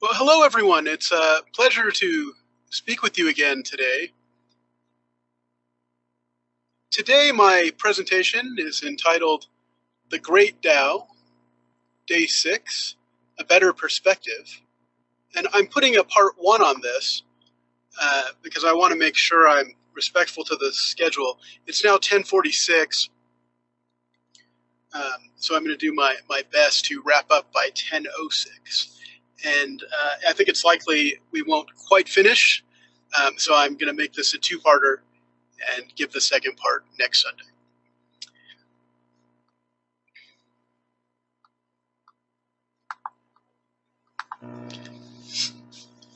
Well, hello everyone. It's a pleasure to speak with you again today. Today my presentation is entitled The Great Tao, Day 6, A Better Perspective. And I'm putting a part 1 on this because I want to make sure I'm respectful to the schedule. It's now 10:46, so I'm going to do my best to wrap up by 10:06. And I think it's likely we won't quite finish, so I'm going to make this a two-parter and give the second part next Sunday.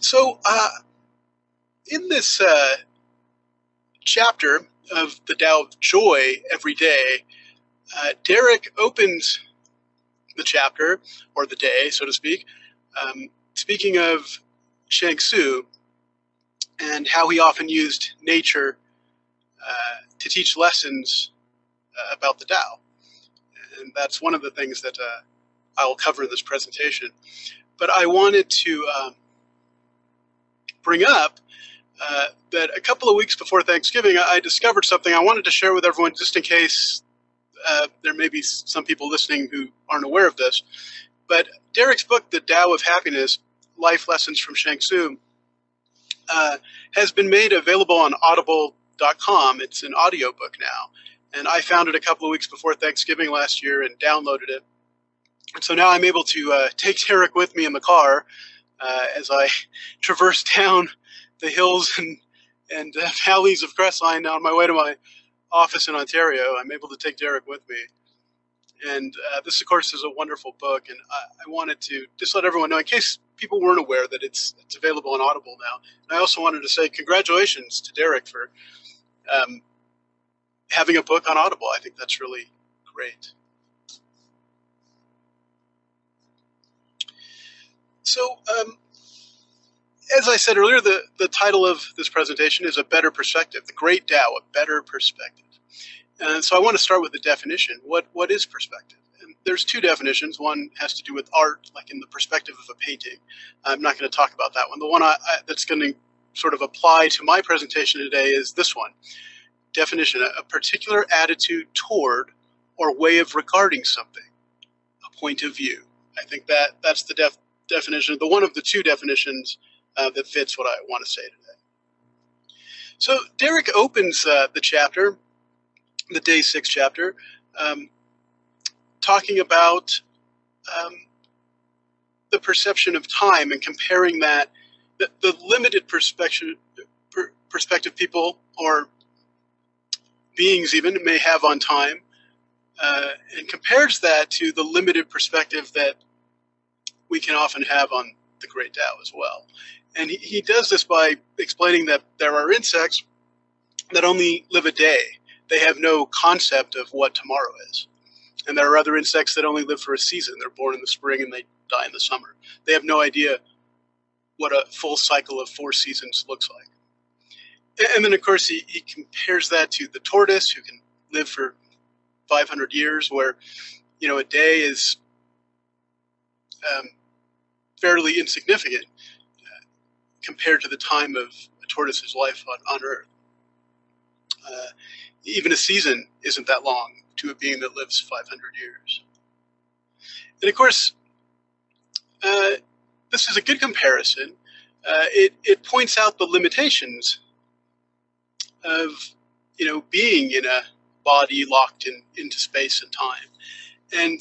So in this chapter of the Tao of Joy Every Day, Derek opens the chapter, or the day, so to speak, speaking of Shang Tzu and how he often used nature to teach lessons about the Tao. And that's one of the things that I will cover in this presentation. But I wanted to bring up that a couple of weeks before Thanksgiving, I discovered something I wanted to share with everyone just in case there may be some people listening who aren't aware of this. But Derek's book, The Tao of Happiness, Life Lessons from Shang Tzu, has been made available on audible.com. It's an audiobook now. And I found it a couple of weeks before Thanksgiving last year and downloaded it. And so now I'm able to take Derek with me in the car as I traverse down the hills and valleys of Crestline on my way to my office in Ontario. I'm able to take Derek with me. And this, of course, is a wonderful book. And I wanted to just let everyone know, in case people weren't aware, that it's available on Audible now. And I also wanted to say congratulations to Derek for having a book on Audible. I think that's really great. So, as I said earlier, the title of this presentation is A Better Perspective, The Great Tao, A Better Perspective. And so I want to start with the definition. What is perspective? And there's two definitions. One has to do with art, like in the perspective of a painting. I'm not going to talk about that one. The one that's going to sort of apply to my presentation today is this one. Definition: a particular attitude toward or way of regarding something, a point of view. I think that's the definition, the one of the two definitions that fits what I want to say today. So Derek opens the chapter, the Day 6 chapter, talking about the perception of time and comparing that, the limited perspective people or beings even may have on time, and compares that to the limited perspective that we can often have on the Great Tao as well. And he does this by explaining that there are insects that only live a day. They have no concept of what tomorrow is. And there are other insects that only live for a season. They're born in the spring and they die in the summer. They have no idea what a full cycle of 4 seasons looks like. And then, of course, he compares that to the tortoise, who can live for 500 years, where, a day is fairly insignificant compared to the time of a tortoise's life on Earth. Even a season isn't that long to a being that lives 500 years. And of course, this is a good comparison. It points out the limitations of, being in a body locked into space and time. And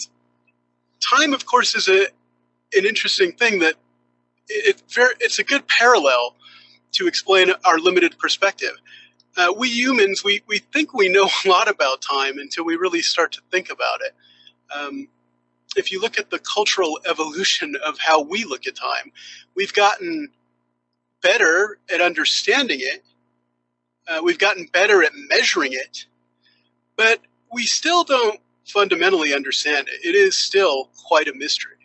time, of course, is an interesting thing that it's a good parallel to explain our limited perspective. We humans, we think we know a lot about time until we really start to think about it. If you look at the cultural evolution of how we look at time, we've gotten better at understanding it. We've gotten better at measuring it, but we still don't fundamentally understand it. It is still quite a mystery.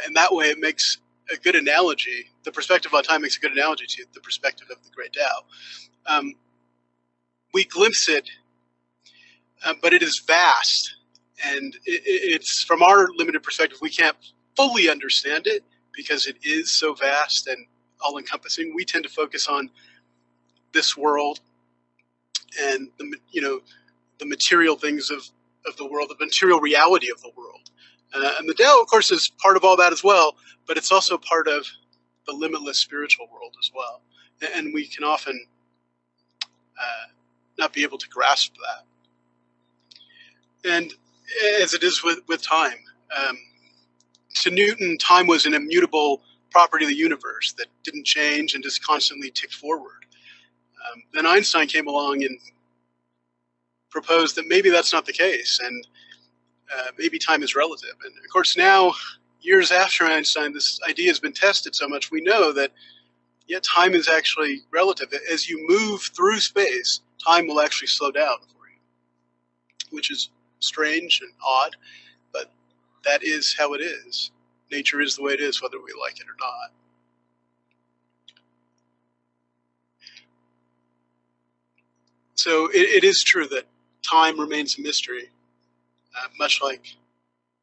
And that way it makes a good analogy. The perspective on time makes a good analogy to the perspective of the Great Tao. We glimpse it, but it is vast. And it's from our limited perspective, we can't fully understand it, because it is so vast and all-encompassing. We tend to focus on this world and the material things of the world, the material reality of the world. And the Tao, of course, is part of all that as well, but it's also part of the limitless spiritual world as well. And we can often not be able to grasp that. And as it is with time, to Newton, time was an immutable property of the universe that didn't change and just constantly ticked forward. Then Einstein came along and proposed that maybe that's not the case, and maybe time is relative. And of course now, years after Einstein, this idea has been tested so much, we know that, yeah, time is actually relative. As you move through space, time will actually slow down for you, which is strange and odd, but that is how it is. Nature is the way it is, whether we like it or not. So it is true that time remains a mystery, much like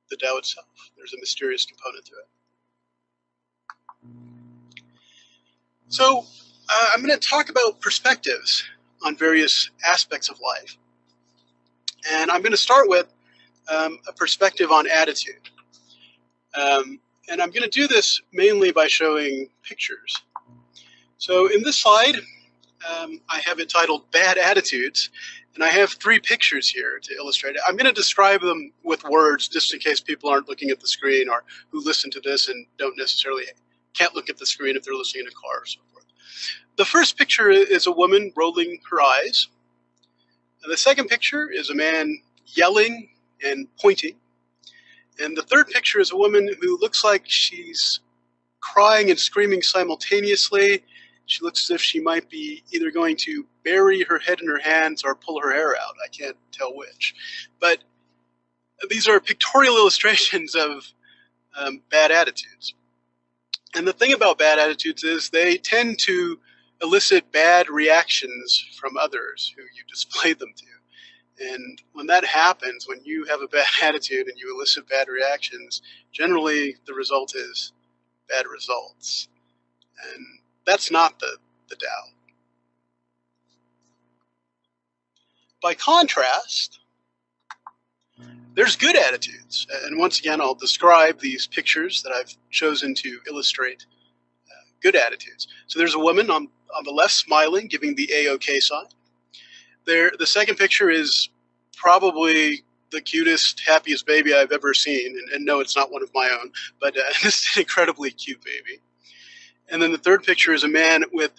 the Tao itself. There's a mysterious component to it. So I'm going to talk about perspectives on various aspects of life. And I'm going to start with a perspective on attitude. And I'm going to do this mainly by showing pictures. So in this slide, I have it titled Bad Attitudes, and I have 3 pictures here to illustrate it. I'm going to describe them with words just in case people aren't looking at the screen, or who listen to this and can't look at the screen if they're listening in a car or so forth. The first picture is a woman rolling her eyes. And the second picture is a man yelling and pointing. And the third picture is a woman who looks like she's crying and screaming simultaneously. She looks as if she might be either going to bury her head in her hands or pull her hair out. I can't tell which. But these are pictorial illustrations of bad attitudes. And the thing about bad attitudes is they tend to elicit bad reactions from others who you display them to. And when that happens, when you have a bad attitude and you elicit bad reactions, generally the result is bad results. And that's not the Tao. By contrast, there's good attitudes. And once again, I'll describe these pictures that I've chosen to illustrate good attitudes. So there's a woman on the left smiling, giving the A-OK sign. The second picture is probably the cutest, happiest baby I've ever seen. And no, it's not one of my own, but this is an incredibly cute baby. And then the third picture is a man with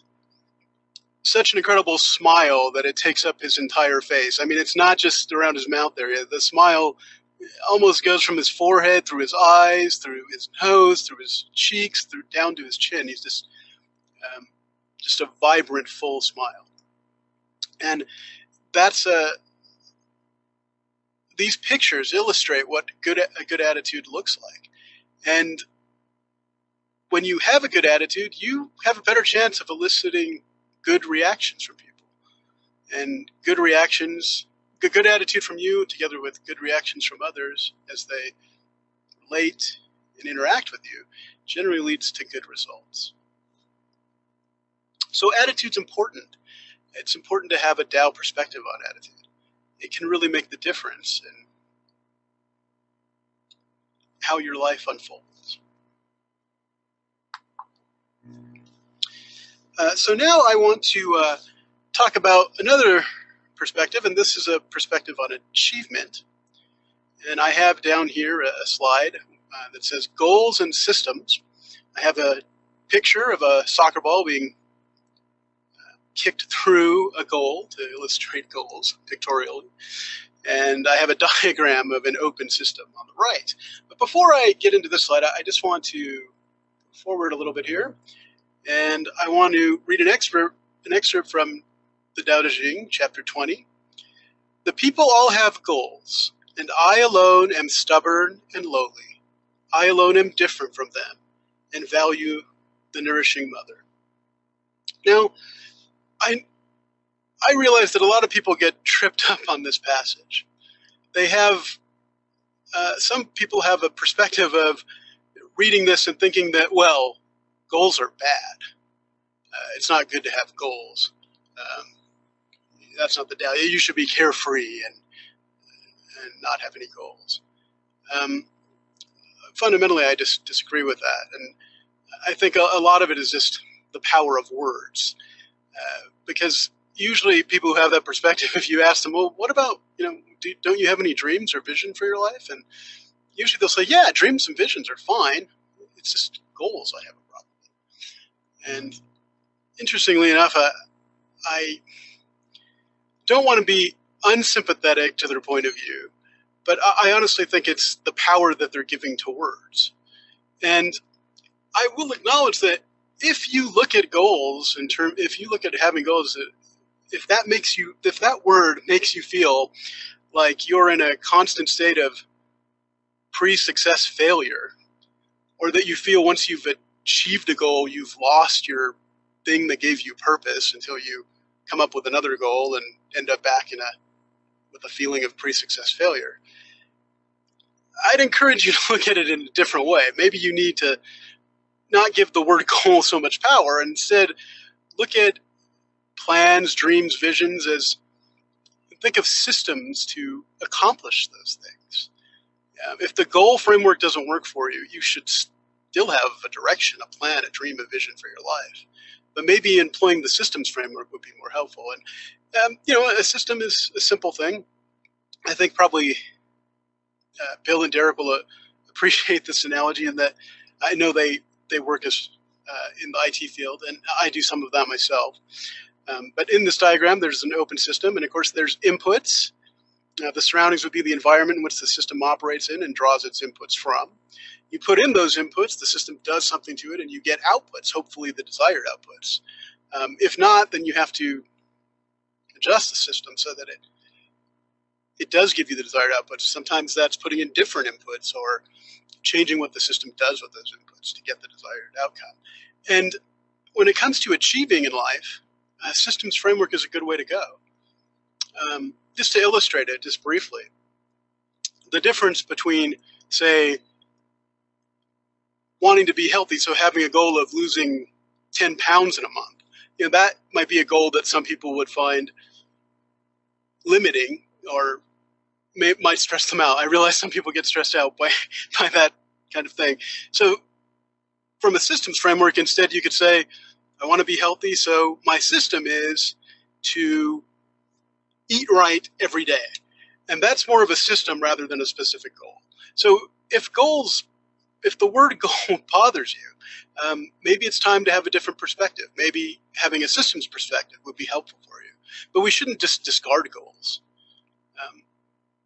such an incredible smile that it takes up his entire face. I mean, it's not just around his mouth area. The smile almost goes from his forehead, through his eyes, through his nose, through his cheeks, down to his chin. He's just a vibrant, full smile. And these pictures illustrate what a good attitude looks like. And when you have a good attitude, you have a better chance of eliciting good reactions from people. And good attitude from you, together with good reactions from others as they relate and interact with you, generally leads to good results. So attitude's important. It's important to have a Tao perspective on attitude. It can really make the difference in how your life unfolds. So now I want to talk about another perspective, and this is a perspective on achievement. And I have down here a slide that says goals and systems. I have a picture of a soccer ball being kicked through a goal to illustrate goals pictorially. And I have a diagram of an open system on the right. But before I get into this slide, I just want to go forward a little bit here. And I want to read an excerpt from the Tao Te Ching, chapter 20. The people all have goals, and I alone am stubborn and lowly. I alone am different from them, and value the nourishing mother. Now, I realize that a lot of people get tripped up on this passage. They have, some people have a perspective of reading this and thinking that, well, goals are bad. It's not good to have goals. That's not the Tao. You should be carefree and not have any goals. Fundamentally, I just disagree with that. And I think a lot of it is just the power of words. Because usually people who have that perspective, if you ask them, well, what about, don't you have any dreams or vision for your life? And usually they'll say, yeah, dreams and visions are fine. It's just goals I have a problem with. And interestingly enough, I don't want to be unsympathetic to their point of view, but I honestly think it's the power that they're giving to words. And I will acknowledge that if you look at goals if you look at having goals, if that word makes you feel like you're in a constant state of pre-success failure, or that you feel once you've achieved a goal, you've lost your thing that gave you purpose until you come up with another goal and end up back with a feeling of pre-success failure, I'd encourage you to look at it in a different way. Maybe you need to not give the word goal so much power. Instead, look at plans, dreams, visions as think of systems to accomplish those things. If the goal framework doesn't work for you, you should still have a direction, a plan, a dream, a vision for your life. But maybe employing the systems framework would be more helpful. And, a system is a simple thing. I think probably Bill and Derek will appreciate this analogy in that I know they work as in the IT field, and I do some of that myself. But in this diagram, there's an open system, and of course there's inputs. The surroundings would be the environment in which the system operates in and draws its inputs from. You put in those inputs, the system does something to it, and you get outputs, hopefully the desired outputs. If not, then you have to adjust the system so that it does give you the desired outputs. Sometimes that's putting in different inputs or changing what the system does with those inputs to get the desired outcome. And when it comes to achieving in life, a systems framework is a good way to go. Just to illustrate it, just briefly, the difference between, say, wanting to be healthy, so having a goal of losing 10 pounds in a month, that might be a goal that some people would find limiting or might stress them out. I realize some people get stressed out by that kind of thing. So from a systems framework, instead you could say, I want to be healthy, so my system is to eat right every day. And that's more of a system rather than a specific goal. So if the word goal bothers you, maybe it's time to have a different perspective. Maybe having a systems perspective would be helpful for you. But we shouldn't just discard goals.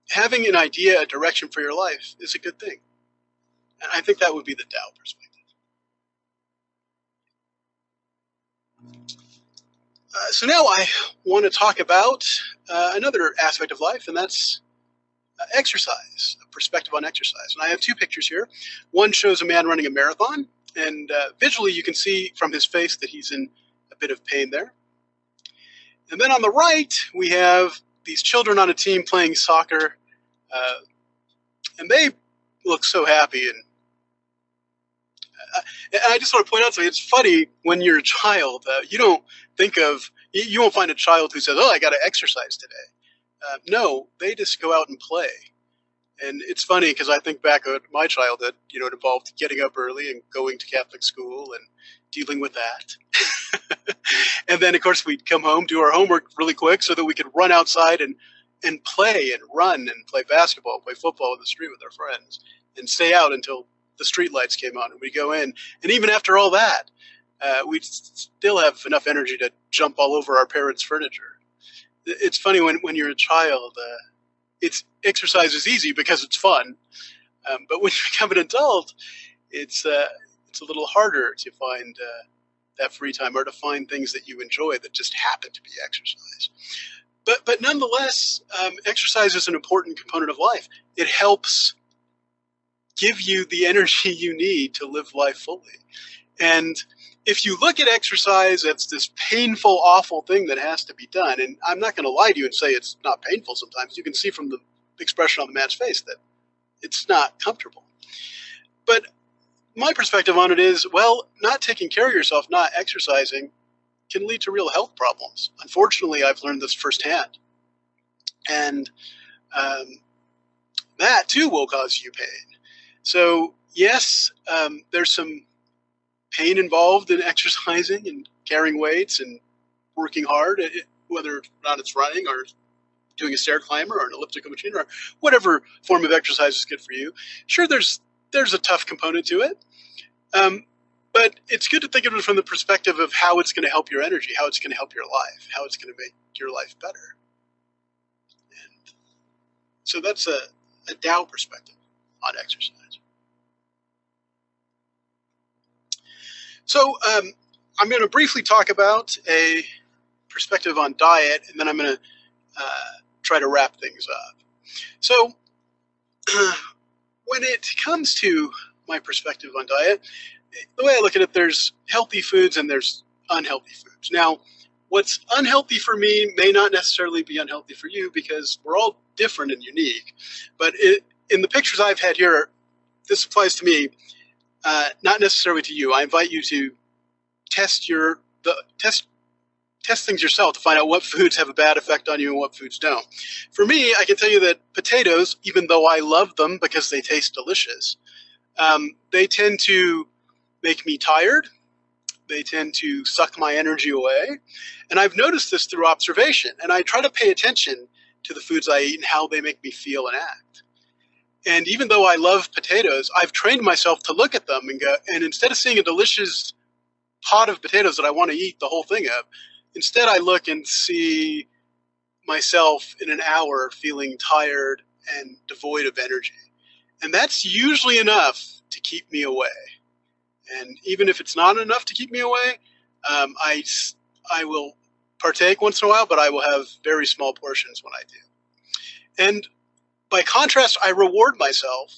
Having an idea, a direction for your life is a good thing. And I think that would be the Tao perspective. So now I want to talk about another aspect of life, and that's exercise, a perspective on exercise. And I have two pictures here. One shows a man running a marathon, and visually you can see from his face that he's in a bit of pain there. And then on the right, we have these children on a team playing soccer, and they look so happy. And I just want to point out something. It's funny when you're a child, you won't find a child who says, oh, I got to exercise today. No, they just go out and play. And it's funny because I think back at my childhood, it involved getting up early and going to Catholic school and dealing with that. And then, of course, we'd come home, do our homework really quick so that we could run outside and play and run and play basketball, play football in the street with our friends, and stay out until the street lights came on and we'd go in. And even after all that, we'd still have enough energy to jump all over our parents' furniture. It's funny when you're a child, exercise is easy because it's fun. But when you become an adult, it's a little harder to find that free time or to find things that you enjoy that just happen to be exercise. But nonetheless, exercise is an important component of life. It helps give you the energy you need to live life fully. And if you look at exercise as this painful, awful thing that has to be done, and I'm not going to lie to you and say it's not painful sometimes. You can see from the expression on the man's face that it's not comfortable. But my perspective on it is, well, not taking care of yourself, not exercising, can lead to real health problems. Unfortunately, I've learned this firsthand. And that too will cause you pain. So yes, there's some pain involved in exercising and carrying weights and working hard, whether or not it's running or doing a stair climber or an elliptical machine or whatever form of exercise is good for you. Sure, there's a tough component to it, but it's good to think of it from the perspective of how it's going to help your energy, how it's going to help your life, how it's going to make your life better. And so that's a Tao perspective on exercise. So I'm going to briefly talk about a perspective on diet, and then I'm going to try to wrap things up. So when it comes to my perspective on diet, the way I look at it, there's healthy foods and there's unhealthy foods. Now, what's unhealthy for me may not necessarily be unhealthy for you, because we're all different and unique. But in the pictures I've had here, this applies to me, not necessarily to you. I invite you to test things yourself to find out what foods have a bad effect on you and what foods don't. For me, I can tell you that potatoes, even though I love them because they taste delicious, they tend to make me tired. They tend to suck my energy away. And I've noticed this through observation. And I try to pay attention to the foods I eat and how they make me feel and act. And even though I love potatoes, I've trained myself to look at them and go, and instead of seeing a delicious pot of potatoes that I want to eat the whole thing of, instead I look and see myself in an hour feeling tired and devoid of energy. And that's usually enough to keep me away. And even if it's not enough to keep me away, I will partake once in a while, but I will have very small portions when I do. And by contrast, I reward myself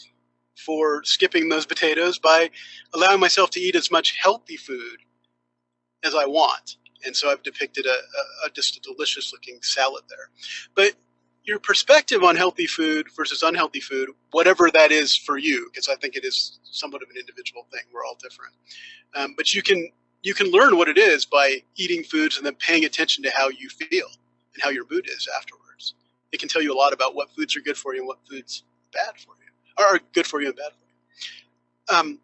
for skipping those potatoes by allowing myself to eat as much healthy food as I want. And so I've depicted just a delicious looking salad there. But your perspective on healthy food versus unhealthy food, whatever that is for you, because I think it is somewhat of an individual thing. We're all different. But you can learn what it is by eating foods and then paying attention to how you feel and how your mood is afterwards. It can tell you a lot about what foods are good for you and what foods bad for you, or are good for you and bad for you.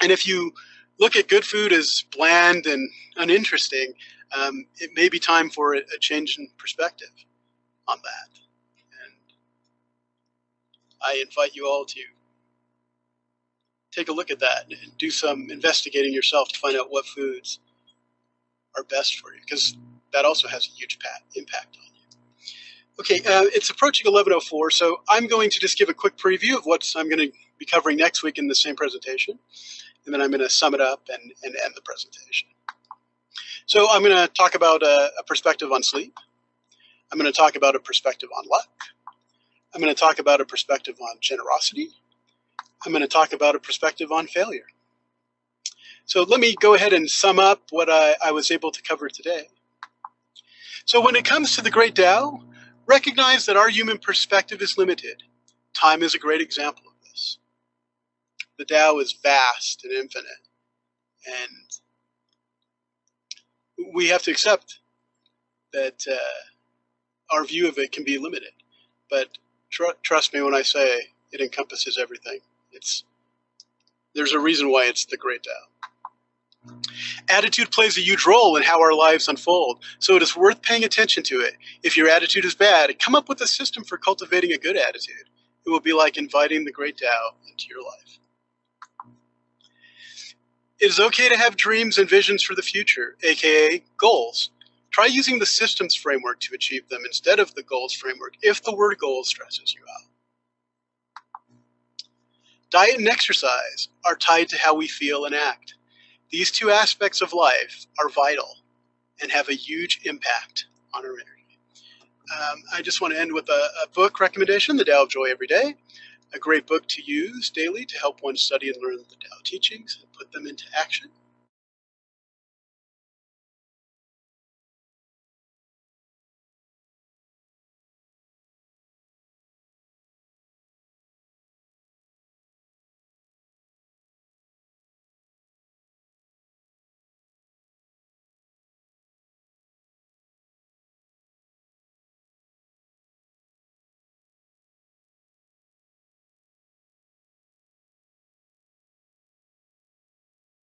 And if you look at good food as bland and uninteresting, it may be time for a change in perspective on that. And I invite you all to take a look at that and do some investigating yourself to find out what foods are best for you, because that also has a huge impact on you. Okay, it's approaching 11:04, so I'm going to just give a quick preview of what I'm going to be covering next week in the same presentation, and then I'm going to sum it up and end the presentation. So I'm going to talk about a perspective on sleep. I'm going to talk about a perspective on luck. I'm going to talk about a perspective on generosity. I'm going to talk about a perspective on failure. So let me go ahead and sum up what I was able to cover today. So when it comes to the Great Tao, recognize that our human perspective is limited. Time is a great example of this. The Tao is vast and infinite, and we have to accept that our view of it can be limited. But trust me when I say it encompasses everything. There's a reason why it's the Great Tao. Attitude plays a huge role in how our lives unfold, so it is worth paying attention to it. If your attitude is bad, come up with a system for cultivating a good attitude. It will be like inviting the Great Tao into your life. It is okay to have dreams and visions for the future, aka goals. Try using the systems framework to achieve them instead of the goals framework if the word goals stresses you out. Diet and exercise are tied to how we feel and act. These two aspects of life are vital and have a huge impact on our energy. I just want to end with a book recommendation, The Tao of Joy Every Day, a great book to use daily to help one study and learn the Tao teachings and put them into action.